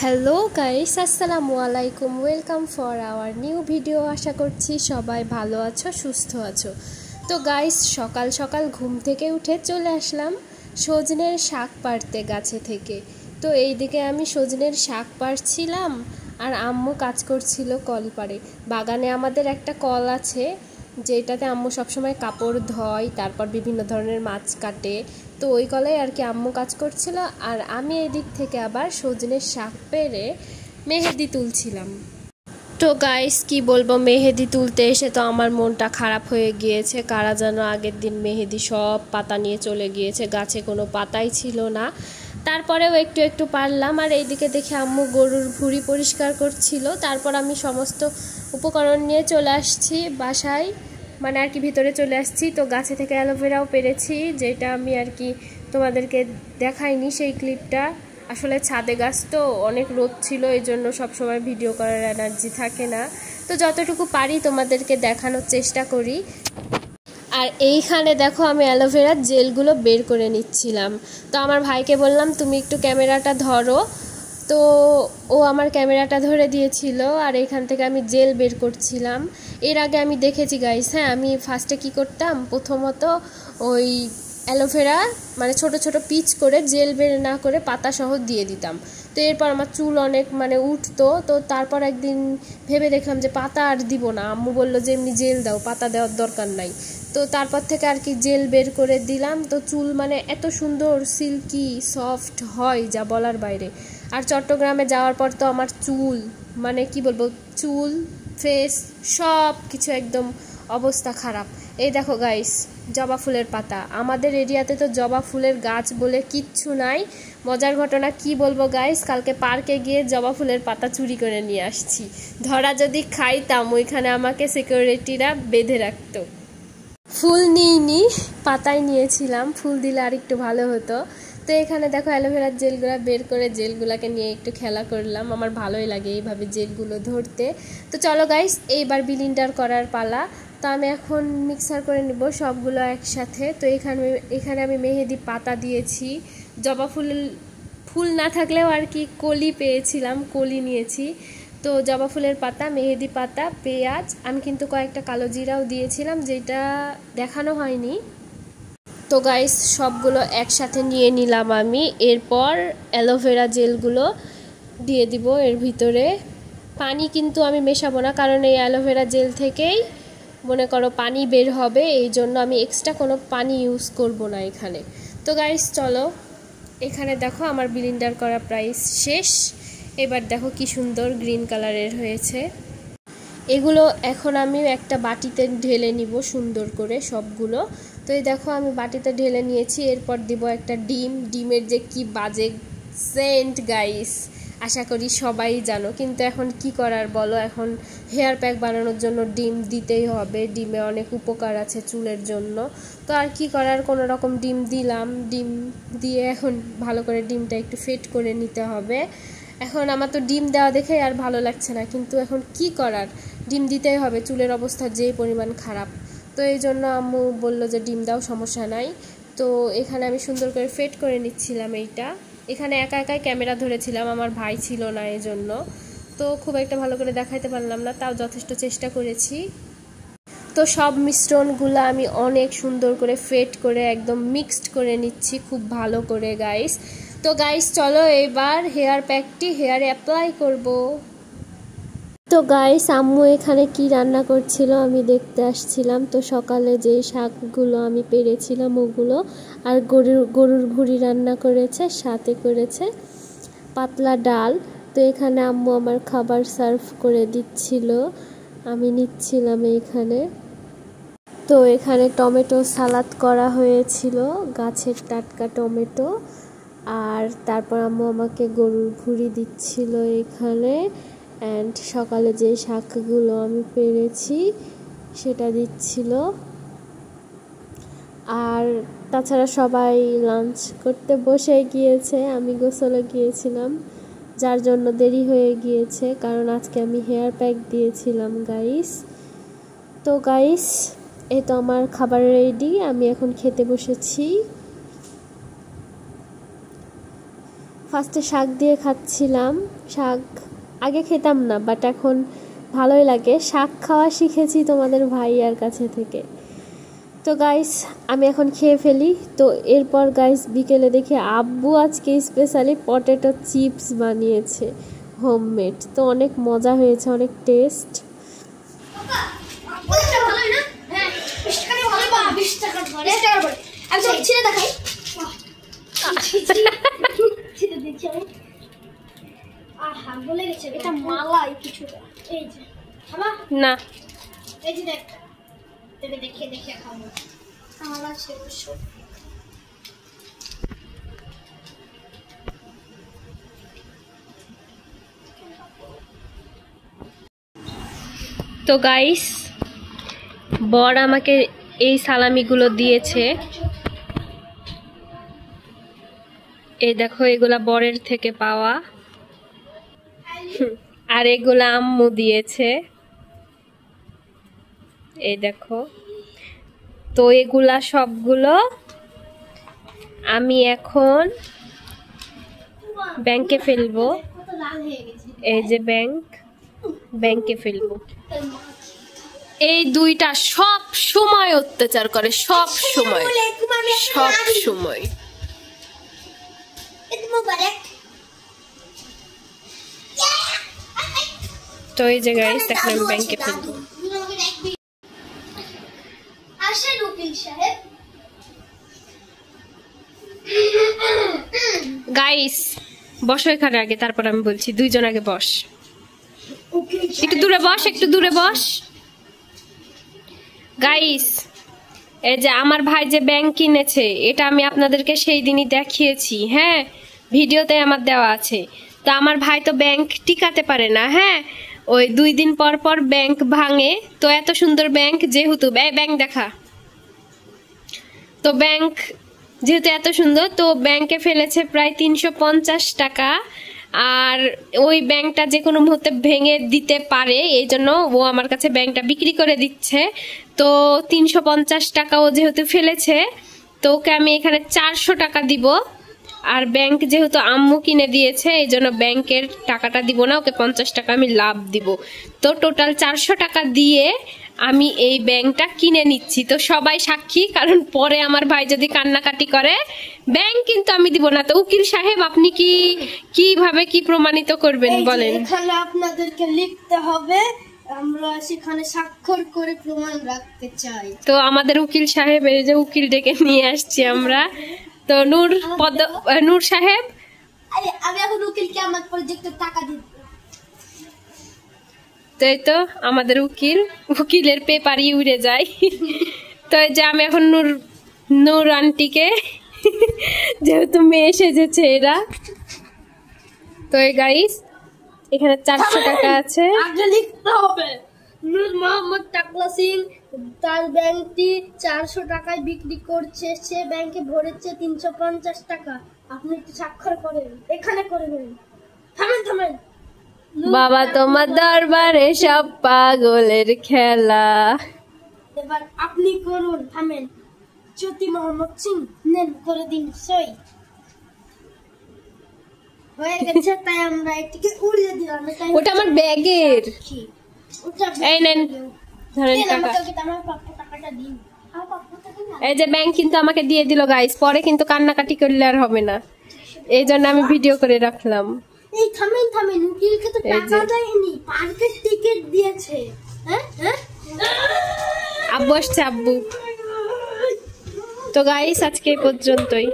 Hello guys, আসসালামু আলাইকুম। Welcome for our new video. আশা করছি সবাই ভালো আছো, সুস্থ আছো। তো গাইস, সকাল সকাল ঘুম থেকে উঠে চলে আসলাম সজনের শাক পাড়তে গাছে থেকে। তো এইদিকে আমি সজনের শাক পাড়ছিলাম আর আম্মু কাজ করছিল কল পাড়ে। বাগানে আমাদের একটা কল আছে যেটাতে আম্মু সবসময় কাপড় ধয়, তারপর বিভিন্ন ধরনের মাছ কাটে। তো ওই কলে আর কি আম্মু কাজ করছিল, আর আমি এই দিক থেকে আবার সজনের শাক পেড়ে মেহেদি তুলছিলাম। তো গাইস, কি বলবো, মেহেদি তুলতে এসে তো আমার মনটা খারাপ হয়ে গিয়েছে। কারা যেন আগের দিন মেহেদি সব পাতা নিয়ে চলে গিয়েছে, গাছে কোনো পাতাই ছিল না। তারপরেও একটু একটু পারলাম। আর এইদিকে দেখে আম্মু গরুর ভুঁড়ি পরিষ্কার করছিল। তারপর আমি সমস্ত উপকরণ নিয়ে চলে আসছি বাসায়, মানে আর কি ভিতরে চলে আসছি। তো গাছে থেকে অ্যালোভেরাও পেরেছি, যেটা আমি আর কি তোমাদেরকে দেখাইনি সেই ক্লিপটা। আসলে ছাদে গাছ তো অনেক রোদ ছিল, এই জন্য সবসময় ভিডিও করার এনার্জি থাকে না। তো যতটুকু পারি তোমাদেরকে দেখানোর চেষ্টা করি। আর এইখানে দেখো আমি অ্যালোভেরার জেলগুলো বের করে নিচ্ছিলাম। তো আমার ভাইকে বললাম তুমি একটু ক্যামেরাটা ধরো। তো ও আমার ক্যামেরাটা ধরে দিয়েছিল, আর এইখান থেকে আমি জেল বের করছিলাম। এর আগে আমি দেখেছি গাইস, হ্যাঁ, আমি ফার্স্টে কি করতাম, প্রথমত ওই অ্যালোভেরা মানে ছোট ছোট পিচ করে জেল বের না করে পাতা সহ দিয়ে দিতাম। তো এরপর আমার চুল অনেক উঠতো। তো তারপর একদিন ভেবে দেখলাম যে পাতা আর দিব না। আম্মু বললো যে এমনি জেল দাও, পাতা দেওয়ার দরকার নাই। তো তারপর থেকে আর কি জেল বের করে দিলাম। তো চুল এত সুন্দর সিল্কি সফট হয় যা বলার বাইরে। আর চট্টগ্রামে যাওয়ার পর তো আমার চুল কি বলবো, চুল ফেস সব কিছু একদম অবস্থা খারাপ। এই দেখো গাইস, জবা ফুলের পাতা। আমাদের এরিয়াতে তো জবা ফুলের গাছ বলে কিচ্ছু নাই। মজার ঘটনা কি বলবো গাইস, কালকে পার্কে গিয়ে জবা ফুলের পাতা চুরি করে নিয়ে আসছি। ধরা যদি খাইতাম, ওইখানে আমাকে সিকিউরিটিরা বেঁধে রাখতো। ফুল নিইনি, পাতাই নিয়েছিলাম। ফুল দিলে আর একটু ভালো হতো। তো এখানে দেখো অ্যালোভেরার জেলগুলো বের করে জেলগুলোকে নিয়ে একটু খেলা করলাম। আমার ভালোই লাগে এইভাবে জেলগুলো ধরতে। তো চলো গাইস, এইবার ব্লেন্ডার করার পালা। তো আমি এখন মিক্সার করে নেব সবগুলো একসাথে। তো এখানে আমি মেহেদি পাতা দিয়েছি। জবা ফুল না থাকলেও আর কি কলি পেয়েছিলাম, কলি নিয়েছি। তো জবা ফুলের পাতা, মেহেদি পাতা, পেঁয়াজ, আমি কিন্তু কয়েকটা কালো জিরাও দিয়েছিলাম, যেটা দেখানো হয়নি। তো গাইস, সবগুলো একসাথে নিয়ে নিলাম আমি। এরপর অ্যালোভেরা জেলগুলো দিয়ে দিব এর ভিতরে। পানি কিন্তু আমি মেশাবো না, কারণ এই অ্যালোভেরা জেল থেকেই মনে করো পানি বের হবে, এই জন্য আমি এক্সট্রা কোনো পানি ইউজ করব না এখানে। তো গাইস চলো, এখানে দেখো আমার ব্লেন্ডার করা প্রায় শেষ। এবার দেখো কি সুন্দর গ্রিন কালারের হয়েছে। এগুলো এখন আমি একটা বাটিতে ঢেলে নিব সুন্দর করে সবগুলো। তো এই দেখো আমি বাটিতে ঢেলে নিয়েছি। এরপর দিব একটা ডিমের যে কি বাজে সেন্ট গাইস, আশা করি সবাই জানো। কিন্তু এখন কি করার বলো, এখন হেয়ার প্যাক বানানোর জন্য ডিম দিতেই হবে। ডিমে অনেক উপকার আছে চুলের জন্য। তো আর কি করার, কোনো রকম ডিম দিলাম। ডিম দিয়ে এখন ভালো করে ডিমটা একটু ফেট করে নিতে হবে। এখন আমার তো ডিম দেওয়া দেখে আর ভালো লাগছে না, কিন্তু এখন কি করার, ডিম দিতেই হবে, চুলের অবস্থা যে পরিমাণ খারাপ। তো এই জন্য আম্মু বলল যে ডিম দাও, সমস্যা নাই। তো এখানে আমি সুন্দর করে ফেট করে নিচ্ছিলাম এইটা। এখানে একা একাই ক্যামেরা ধরেছিলাম, আমার ভাই ছিল না এই জন্য। তো খুব একটা ভালো করে দেখাইতে পারলাম না, তাও যথেষ্ট চেষ্টা করেছি। তো সব মিশ্রণগুলো আমি অনেক সুন্দর করে ফেট করে একদম মিক্সড করে নিচ্ছি খুব ভালো করে গাইস। তো গাইস চলো এবার হেয়ার প্যাকটি হেয়ারে অ্যাপ্লাই করব। তো গাইস, আম্মু এখানে কি রান্না করছিল আমি দেখতে আসছিলাম। তো সকালে যে শাকগুলো আমি পেরেছিলাম ওগুলো, আর গরুর ভুঁড়ি রান্না করেছে, সাথে করেছে পাতলা ডাল। তো এখানে আম্মু আমার খাবার সার্ভ করে দিচ্ছিল, আমি নিচ্ছিলাম এইখানে। তো এখানে টমেটো সালাদ করা হয়েছিল, গাছের টাটকা টমেটো। আর তারপর আম্মু আমাকে গরুর ভুঁড়ি দিচ্ছিল এখানে, অ্যান্ড সকালে যে শাকগুলো আমি পেরেছি সেটা দিচ্ছিল। আর তাছাড়া সবাই লাঞ্চ করতে বসে গিয়েছে, আমি গোসলে গিয়েছিলাম যার জন্য দেরি হয়ে গিয়েছে, কারণ আজকে আমি হেয়ার প্যাক দিয়েছিলাম গাইস। তো গাইস, এই তো আমার খাবার রেডি, আমি এখন খেতে বসেছি। ফার্স্টে শাক দিয়ে খাচ্ছিলাম। শাক আগে খেতাম না, বাট এখন ভালোই লাগে। শাক খাওয়া শিখেছি তোমাদের ভাইয়ার কাছে থেকে। তো গাইস আমি এখন খেয়ে ফেলি। তো এরপর গাইস বিকেলে দেখি আব্বু আজকে স্পেশালি পটেটো চিপস বানিয়েছে হোমমেড। তো অনেক মজা হয়েছে, অনেক টেস্ট। না তো গাইস বর আমাকে এই সালামিগুলো দিয়েছে। এই দেখো এগুলা বরের থেকে পাওয়া, আর এগুলা আম্মু দিয়েছে। এই দেখো। তো এগুলা সবগুলো আমি এখন ব্যাংকে ফেলবো। এই যে ব্যাংকে ফেলবো। এই দুইটা সব সময় অত্যাচার করে, সব সময়। তো এই যে গাইস এখন আমি ব্যাংকে ফেলবো। গাইস বসো এখানে আগে, তারপর আমি বলছি। দুইজন আগে বস, একটু দূরে বস। গাইস এই যে আমার ভাই যে ব্যাংক কিনেছে, এটা আমি আপনাদেরকে সেই দিনই দেখিয়েছি। হ্যাঁ, ভিডিওতে আমার দেওয়া আছে। তো আমার ভাই তো ব্যাংক টিকাতে পারে না। হ্যাঁ, ওই 2 দিন পর পর ব্যাংক ভাঙে। তো এত সুন্দর ব্যাংক যেহেতু ব্যাংক দেখা, তো ব্যাংক যেহেতু এত সুন্দর, তো ব্যাংকে ফেলেছে প্রায় 350 টাকা। আর ওই ব্যাংকটা যে কোনো মুহূর্তে ভেঙে দিতে পারে, এই জন্য ও আমার কাছে ব্যাংকটা বিক্রি করে দিচ্ছে। তো 350 টাকা ও যেহেতু ফেলেছে, তো ওকে আমি এখানে 400 টাকা দিব। আর ব্যাংক যেহেতু আম্মু কিনে দিয়েছে, এই জন্য ব্যাংকের টাকাটা দিব না, ওকে 50 টাকা আমি লাভ দিব। তো টোটাল 400 টাকা দিয়ে আমি এই ব্যাংকটা কিনে নিচ্ছি। তো সবাই সাক্ষী, কারণ পরে আমার ভাই যদি কান্নাকাটি করে, ব্যাংক কিন্তু আমি দিব না। তো উকিল সাহেব আপনি কিভাবে কি প্রমাণিত করবেন বলেন? এখানে আপনাদেরকে লিখতে হবে, আমরা সেখানে স্বাক্ষর করে প্রমাণ রাখতে চাই। তো আমাদের উকিল সাহেব, এই যে উকিল ডেকে নিয়ে আসছি আমরা। তো নূর সাহেব, আমি এখন উকিলকে আমার প্রজেক্টের টাকা দিব। তো এই তো আমাদের উকিলের পেপারই উড়ে যায়। তো এই যে আমি এখন নূর আন্টিকে, যেহেতু মেয়ে সেজেছে এরা। তো এই গাইস এখানে 400 টাকা আছে। আগে লিখতে হবে নূর মোহাম্মদ টাকলা সিং তার ব্যাংকটি 400 টাকায় বিক্রি করছে, সে ব্যাংকে ভরেছে 350 টাকা। আপনি একটু স্বাক্ষর করেন, এখানে করবেন। থামেন। বাবা তোমার দরবারে সব পাগলের খেলা। এবার আপনি করুন, থামেন। জ্যোতি মোহাম্মদ সিং নেন, করে দিন সই। হয়ে গেছে, তাই আমরা এটিকে উড়িয়ে দিলাম। ওটা আমার ব্যাগের। এই নেন, ধরেন টাকা। এই যে ব্যাংক কিন্তু আমাকে দিয়ে দিল গাইস, পরে কিন্তু কান্নাকাটি করলে আর হবে না, এই জন্য আমি ভিডিও করে রাখলাম। এই থামেন, উকিলকে তো টাকা দেয়নি, পার্কের টিকিট দিয়েছে। হ্যাঁ, আব্বু আসছে, আব্বু। তো গাইস আজকে এই পর্যন্তই।